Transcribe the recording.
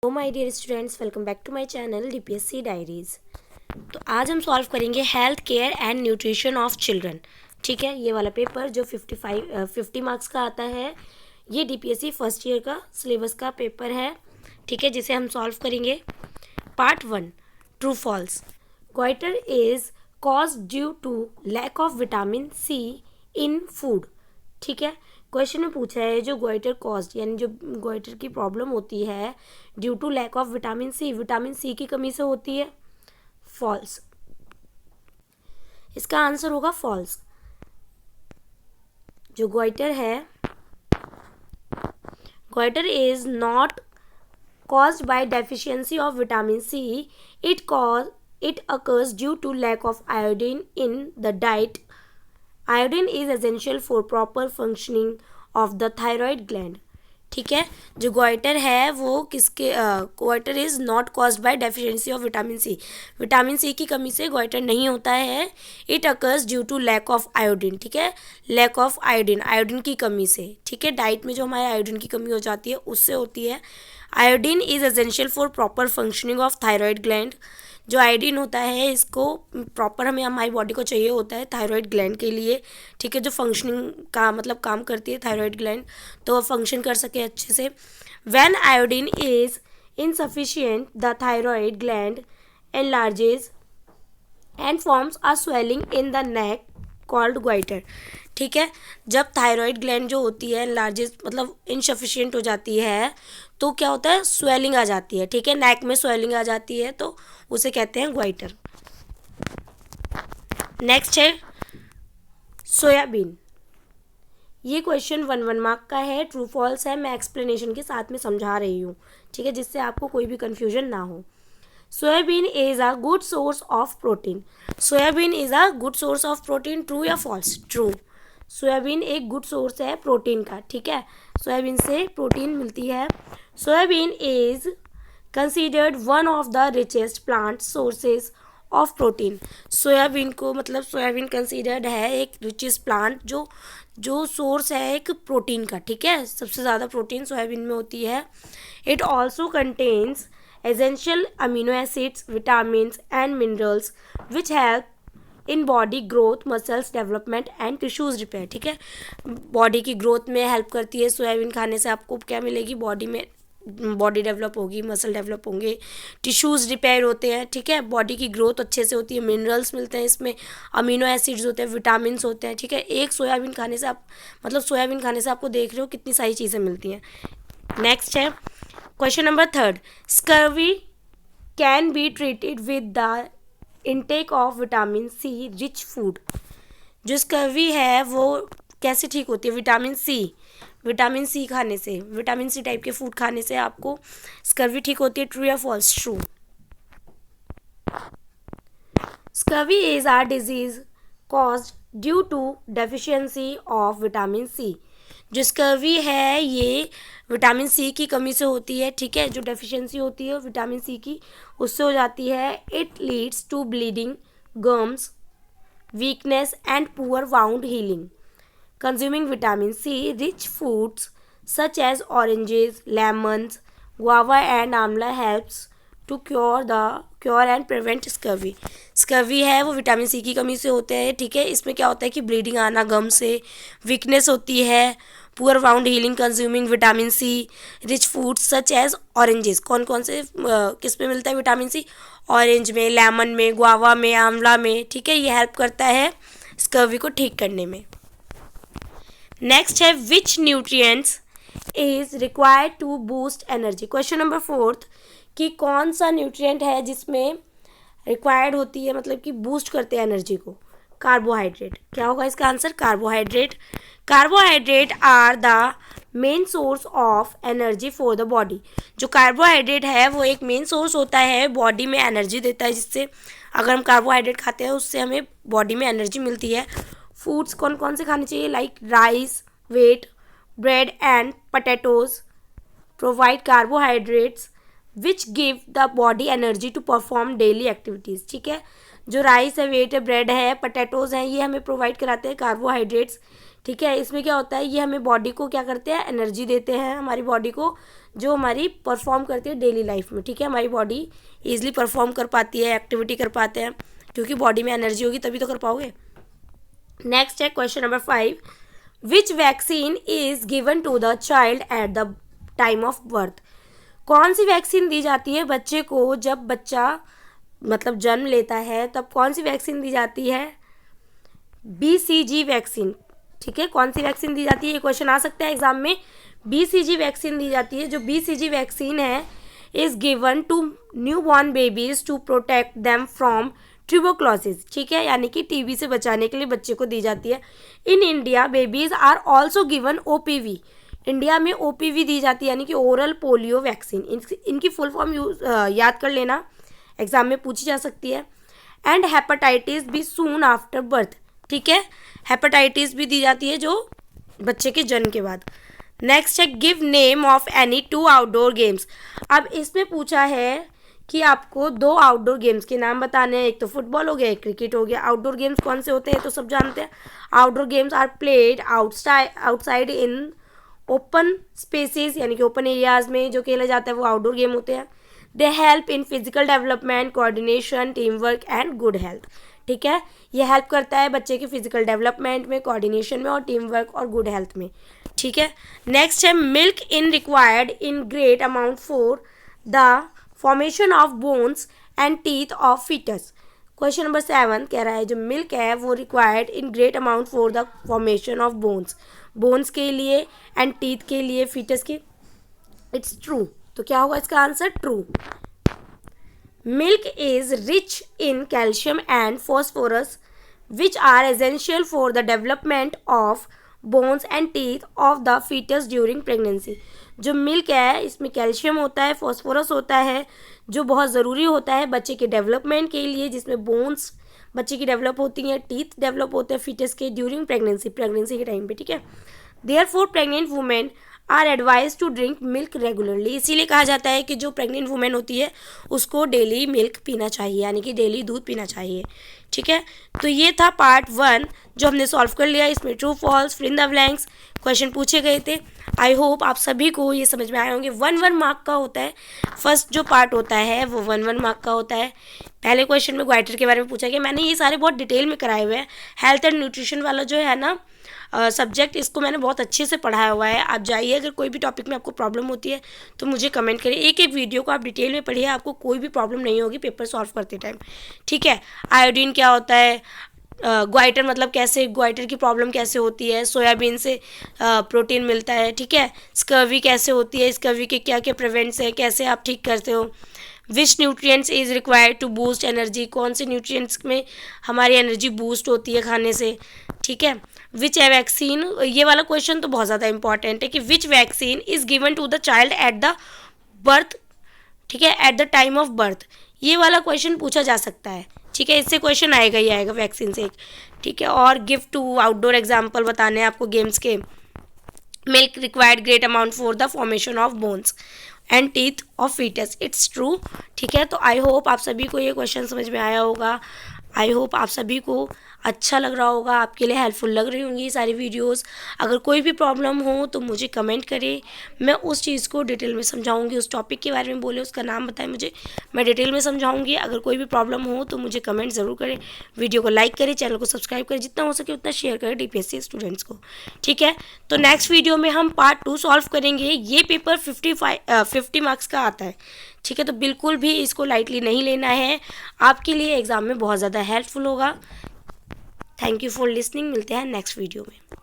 तो my dear students, welcome back to my channel DPSC diaries. तो आज हम सॉल्व करेंगे health care and nutrition of children. ठीक है, ये वाला पेपर जो 50 मार्क्स का आता है, ये डीपीएससी फर्स्ट ईयर का सिलेबस का पेपर है। ठीक है, जिसे हम सॉल्व करेंगे। Part 1, true false. Goitre is cause due to lack of vitamin C in food. ठीक है, क्वेश्चन में पूछा है जो गोइटर कॉज यानी जो गोइटर की प्रॉब्लम होती है due to lack of vitamin C की कमी से होती है। फॉल्स, इसका आंसर होगा फॉल्स। जो गोइटर है, goitre is not caused by deficiency of vitamin C. It occurs due to lack of iodine in the diet. Iodine is essential for proper functioning of the thyroid gland. ठीक है, जो goitre है वो किसके goitre is not caused by deficiency of vitamin C. Vitamin C की कमी से goitre नहीं होता है। It occurs due to lack of iodine. ठीक है, लैक ऑफ आयोडीन, आयोडीन की कमी से। ठीक है, डाइट में जो हमारे आयोडीन की कमी हो जाती है उससे होती है। Iodine is essential for proper functioning of thyroid gland. जो आयोडीन होता है इसको प्रॉपर हमें हमारी बॉडी को चाहिए होता है थायराइड ग्लैंड के लिए। ठीक है, जो फंक्शनिंग का मतलब काम करती है थायराइड ग्लैंड, तो वो फंक्शन कर सके अच्छे से। When iodine is insufficient the thyroid gland enlarges and forms a swelling in the neck called goitre. ठीक है, जब थायराइड ग्लैंड जो होती है लार्जेस्ट मतलब इनसफिशिएंट हो जाती है तो क्या होता है, स्वेलिंग आ जाती है। ठीक है, नेक में स्वेलिंग आ जाती है तो उसे कहते हैं गोइटर। नेक्स्ट है सोयाबीन। ये क्वेश्चन 1 मार्क का है, ट्रू फॉल्स है। मैं एक्सप्लेनेशन के साथ में समझा रही हूँ। ठीक है, जिससे आपको कोई भी कंफ्यूजन ना हो। Soybean is a good source of protein. Soybean is a good source of protein, true या फॉल्स? ट्रू। सोयाबीन एक गुड सोर्स है प्रोटीन का। ठीक है, सोयाबीन से प्रोटीन मिलती है। Soybean is considered one of the richest plant sources of protein. Soybean को मतलब सोयाबीन कंसिडर्ड है एक रिचेस्ट प्लांट जो सोर्स है एक प्रोटीन का। ठीक है, सबसे ज़्यादा प्रोटीन सोयाबीन में होती है। It also contains essential amino acids, vitamins and minerals which help in body growth, muscles development and tissues repair। ठीक है, बॉडी की ग्रोथ में हेल्प करती है। सोयाबीन खाने से आपको क्या मिलेगी, बॉडी में बॉडी डेवलप होगी, मसल डेवलप होंगे, टिश्यूज़ रिपेयर होते हैं। ठीक है, बॉडी की ग्रोथ अच्छे से होती है, मिनरल्स मिलते हैं इसमें, अमीनो एसिड्स होते हैं, विटामिन्स होते हैं। ठीक है, एक सोयाबीन खाने से आप मतलब सोयाबीन खाने से आपको देख रहे हो कितनी सारी चीज़ें मिलती हैं। नेक्स्ट है question number 3, scurvy can be treated with the intake of vitamin C rich food. जो स्कर्वी है वो कैसे ठीक होती है? विटामिन सी खाने से, विटामिन सी टाइप के फूड खाने से आपको स्कर्वी ठीक होती है। ट्रू या false? True. Scurvy is are disease caused due to deficiency of vitamin C. जो स्कर्वी है ये विटामिन सी की कमी से होती है। ठीक है, जो डेफिशिएंसी होती है विटामिन सी की उससे हो जाती है। It leads to bleeding, gums, weakness and poor wound healing. Consuming vitamin C rich foods such as oranges, lemons, guava and amla helps to cure and prevent scurvy. Scurvy है वो vitamin C की कमी से होते हैं। ठीक है, इसमें क्या होता है कि ब्लीडिंग आना, गम से, वीकनेस होती है, poor wound healing. Consuming vitamin C rich foods such as oranges. कौन कौन से किस में मिलता है विटामिन सी? ऑरेंज में, लेमन में, गुआवा में, आंवला में। ठीक है, ये हेल्प करता है स्कर्वी को ठीक करने में। नेक्स्ट है which nutrients is required to boost energy. Question number 4 कि कौन सा न्यूट्रिएंट है जिसमें रिक्वायर्ड होती है मतलब कि बूस्ट करते हैं एनर्जी को? कार्बोहाइड्रेट। क्या होगा इसका answer? Carbohydrate. Carbohydrate are the main source of energy for the body. जो कार्बोहाइड्रेट है वो एक मेन सोर्स होता है, बॉडी में एनर्जी देता है, जिससे अगर हम कार्बोहाइड्रेट खाते हैं उससे हमें बॉडी में एनर्जी मिलती है। फूड्स कौन कौन से खाने चाहिए? Like rice, wheat, bread and potatoes provide carbohydrates which give the body energy to perform daily activities. ठीक है, जो राइस है, व्हीट है, ब्रेड है, पोटैटोज हैं, ये हमें प्रोवाइड कराते हैं कार्बोहाइड्रेट्स। ठीक है, इसमें क्या होता है, ये हमें बॉडी को क्या करते हैं, एनर्जी देते हैं हमारी बॉडी को, जो हमारी परफॉर्म करती है डेली लाइफ में, ठीक है, हमारी बॉडी ईजिली परफॉर्म कर पाती है, एक्टिविटी कर पाते हैं, क्योंकि बॉडी में एनर्जी होगी तभी तो कर पाओगे। नेक्स्ट है question number 5, which vaccine is given to the child at the time of birth. कौन सी वैक्सीन दी जाती है बच्चे को जब बच्चा मतलब जन्म लेता है, तब कौन सी वैक्सीन दी जाती है? BCG वैक्सीन, ठीक है, कौन सी वैक्सीन दी जाती है, ये क्वेश्चन आ सकता है एग्जाम में। BCG वैक्सीन दी जाती है। जो BCG वैक्सीन है is given to newborn babies to protect them from tuberculosis, ठीक है, यानी कि टीबी से बचाने के लिए बच्चे को दी जाती है। In India babies are also given OPV, India में OPV दी जाती है, यानी कि ओरल पोलियो वैक्सीन। इनकी फुल फॉर्म याद कर लेना, एग्जाम में पूछी जा सकती है। एंड हेपेटाइटिस भी सून आफ्टर बर्थ, ठीक है, हेपेटाइटिस भी दी जाती है जो बच्चे के जन्म के बाद। नेक्स्ट है give name of any 2 outdoor games. अब इसमें पूछा है कि आपको 2 आउटडोर गेम्स के नाम बताने हैं, एक तो फुटबॉल हो गया, एक क्रिकेट हो गया। आउटडोर गेम्स कौन से होते हैं तो सब जानते हैं। Outdoor games are played outside in open spaces, यानी कि ओपन एरियाज में जो खेला जाता है वो आउटडोर गेम होते हैं। They help in physical development, coordination, team work and good health, ठीक है, ये हेल्प करता है बच्चे के फिजिकल डेवलपमेंट में, कोऑर्डिनेशन में और टीम वर्क और गुड हेल्थ में, ठीक है। नेक्स्ट है milk in required in great amount for the formation of bones and teeth of foetus. Question number 7 कह रहा है जो मिल्क है वो required in great amount for the formation of bones के लिए एंड टीथ के लिए, फीटस के। इट्स ट्रू, तो क्या होगा इसका answer? True. Milk is rich in calcium and phosphorus which are essential for the development of bones and teeth of the foetus during pregnancy. जो मिल्क है इसमें कैल्शियम होता है, फॉस्फोरस होता है, जो बहुत ज़रूरी होता है बच्चे के डेवलपमेंट के लिए, जिसमें बोन्स बच्चे की डेवलप होती हैं, टीथ डेवलप होते हैं फीटस के ड्यूरिंग प्रेगनेंसी के टाइम पे, ठीक है। Therefore pregnant women are advise to drink milk regularly, इसीलिए कहा जाता है कि जो प्रेग्नेंट वुमेन होती है उसको डेली मिल्क पीना चाहिए, यानी कि डेली दूध पीना चाहिए, ठीक है। तो ये था पार्ट 1 जो हमने सॉल्व कर लिया। इसमें true false fill in the blanks question पूछे गए थे। आई होप आप सभी को ये समझ में आए होंगे। 1 मार्क का होता है, फर्स्ट जो पार्ट होता है वो 1 मार्क का होता है। पहले क्वेश्चन में ग्वाइटर के बारे में पूछा गया, मैंने ये सारे बहुत डिटेल में कराए हुए हैं। हेल्थ एंड न्यूट्रिशन वाला जो है ना सब्जेक्ट, इसको मैंने बहुत अच्छे से पढ़ाया हुआ है। आप जाइए, अगर कोई भी टॉपिक में आपको प्रॉब्लम होती है तो मुझे कमेंट करिए। एक एक वीडियो को आप डिटेल में पढ़िए, आपको कोई भी प्रॉब्लम नहीं होगी पेपर सॉल्व करते टाइम, ठीक है। आयोडीन क्या होता है, ग्वाइटर मतलब कैसे, ग्वाइटर की प्रॉब्लम कैसे होती है, सोयाबीन से प्रोटीन मिलता है, ठीक है। स्कर्वी कैसे होती है, स्कर्वी के क्या क्या प्रिवेंट्स है, कैसे आप ठीक करते हो। Which nutrients is required to boost energy, कौन से न्यूट्रिएंट्स में हमारी एनर्जी बूस्ट होती है खाने से, ठीक है। विच ए वैक्सीन, ये वाला क्वेश्चन तो बहुत ज़्यादा इंपॉर्टेंट है कि which vaccine is given to the child at the birth, ठीक है, at the time of birth, ये वाला क्वेश्चन पूछा जा सकता है, ठीक है। इससे क्वेश्चन आएगा ही आएगा वैक्सीन से एक, ठीक है। और गिव 2 आउटडोर एग्जाम्पल बताने हैं आपको गेम्स के। Milk required great amount for the formation of bones and teeth of foetus, it's true, ठीक है। तो आई होप आप सभी को ये क्वेश्चन समझ में आया होगा। आई होप आप सभी को अच्छा लग रहा होगा, आपके लिए हेल्पफुल लग रही होंगी ये सारी वीडियोस। अगर कोई भी प्रॉब्लम हो तो मुझे कमेंट करें, मैं उस चीज़ को डिटेल में समझाऊंगी। उस टॉपिक के बारे में बोले, उसका नाम बताएं मुझे, मैं डिटेल में समझाऊंगी। अगर कोई भी प्रॉब्लम हो तो मुझे कमेंट ज़रूर करें, वीडियो को लाइक करें, चैनल को सब्सक्राइब करें, जितना हो सके उतना शेयर करें DPSC स्टूडेंट्स को, ठीक है। तो नेक्स्ट वीडियो में हम पार्ट 2 सॉल्व करेंगे। ये पेपर 50 मार्क्स का आता है, ठीक है। तो बिल्कुल भी इसको लाइटली नहीं लेना है, आपके लिए एग्ज़ाम में बहुत ज़्यादा हेल्पफुल होगा। थैंक यू फॉर लिसनिंग, मिलते हैं नेक्स्ट वीडियो में।